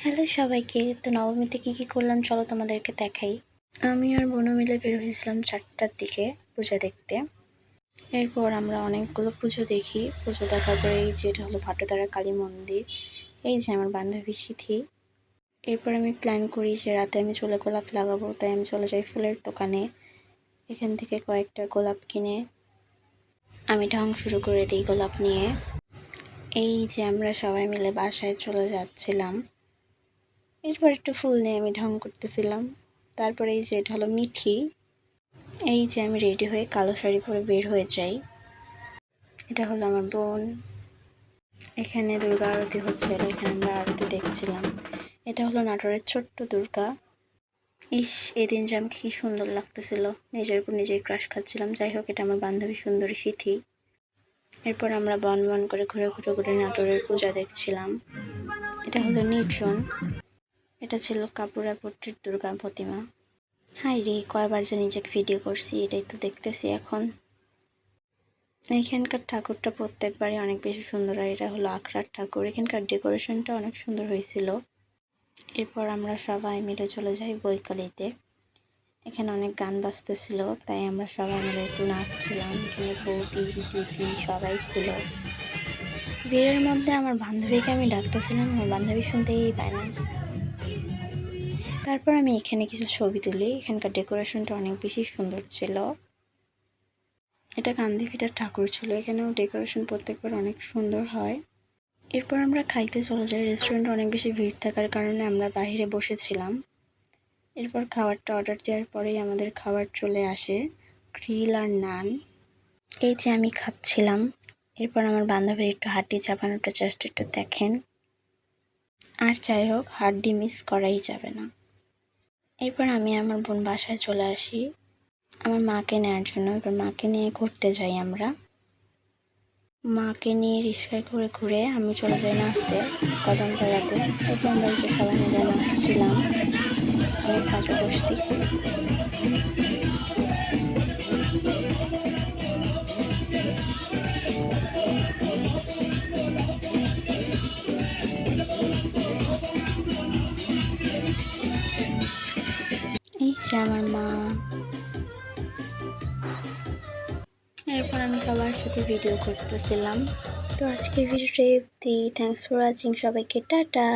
Hello সবাইকে। তো নবমীতে কী করলাম চলো তোমাদেরকে দেখাই। আমি আর বোনও মিলে বের হয়েছিলাম 4টার দিকে পূজা দেখতে। এরপর আমরা অনেকগুলো পুজো দেখি। পুজো দেখার পরে এই যে এটা হলো ভাটোদারা কালী মন্দির। এই যে আমার বান্ধবী সিথি। এরপর আমি প্ল্যান করি যে রাতে আমি চুলে গোলাপ লাগাবো, তাই আমি চলে যাই ফুলের দোকানে। এখান থেকে কয়েকটা গোলাপ কিনে আমি ঢং শুরু করে দিই গোলাপ নিয়ে। এই যে আমরা সবাই মিলে বাসায় চলে যাচ্ছিলাম। এরপর একটু ফুল নিয়ে আমি ঢং করতেছিলাম। তারপরে এই যে এটা হলো মিঠি। এই যে আমি রেডি হয়ে কালো শাড়ি পরে বের হয়ে যাই। এটা হলো আমার বোন। এখানে দুর্গা আরতি হচ্ছিল, এখানে আমরা আরতি দেখছিলাম। এটা হলো নাটোরের ছোট্ট দুর্গা। ইস, এদিন যে আমাকে কি সুন্দর লাগতেছিল, নিজের উপর নিজেই ক্রাশ খাচ্ছিলাম। যাই হোক, এটা আমার বান্ধবী সুন্দরী সিথি। এরপর আমরা বন বন করে ঘুরে নাটোরের পূজা দেখছিলাম। এটা হলো নির্জন। এটা ছিল কাপুরাপট্টির দুর্গা প্রতিমা। হাই রে, কয়বার যে নিজেকে ভিডিও করছি, এটাই তো দেখতেছি এখন। এখানকার ঠাকুরটা প্রত্যেকবারই অনেক বেশি সুন্দর, আর এটা হলো আখড়ার ঠাকুর। এখানকার ডেকোরেশনটা অনেক সুন্দর হয়েছিল। এরপর আমরা সবাই মিলে চলে যাই বৈকালিতে। এখানে অনেক গান বাজতেছিল, তাই আমরা সবাই মিলে একটু নাচছিলাম। এখানে বৌদি দিদি সবাই ছিল। ভিড়ের মধ্যে আমার বান্ধবীকে আমি ডাকতেছিলাম, আমার বান্ধবী শুনতেই পায় না। তারপর আমি এখানে কিছু ছবি তুলি। এখানকার ডেকোরেশনটা অনেক বেশি সুন্দর ছিল। এটা কান্দিফিটার ঠাকুর ছিল। এখানেও ডেকোরেশন প্রত্যেকবার অনেক সুন্দর হয়। এরপর আমরা খাইতে চলে যাই। রেস্টুরেন্টে অনেক বেশি ভিড় থাকার কারণে আমরা বাইরে বসেছিলাম। এরপর খাবারটা অর্ডার দেওয়ার পরেই আমাদের খাবার চলে আসে, গ্রিল আর নান। এই যে আমি খাচ্ছিলাম। এরপর আমার বান্ধবীর একটু হাড্ডি চাপানোটা জাস্ট একটু দেখেন। আর যাই হোক, হাড্ডি মিস করাই যাবে না। এরপর আমি আমার বোন বাসায় চলে আসি আমার মাকে নেওয়ার জন্য। এবার মাকে নিয়ে ঘুরতে যাই আমরা। মাকে নিয়ে রিক্সায় ঘুরে আমি চলে যাই নাচতে কদমতলাতে। এরপর আমরা এই যে সবাই মিলে নাচছিলাম, অনেক মজা করছি। এই যে আমার মা। এরপর আমি সবার সাথে ভিডিও করতেছিলাম। তো আজকের ভিডিওটা অবধি। Thanks for watching. সবাইকে টাটা।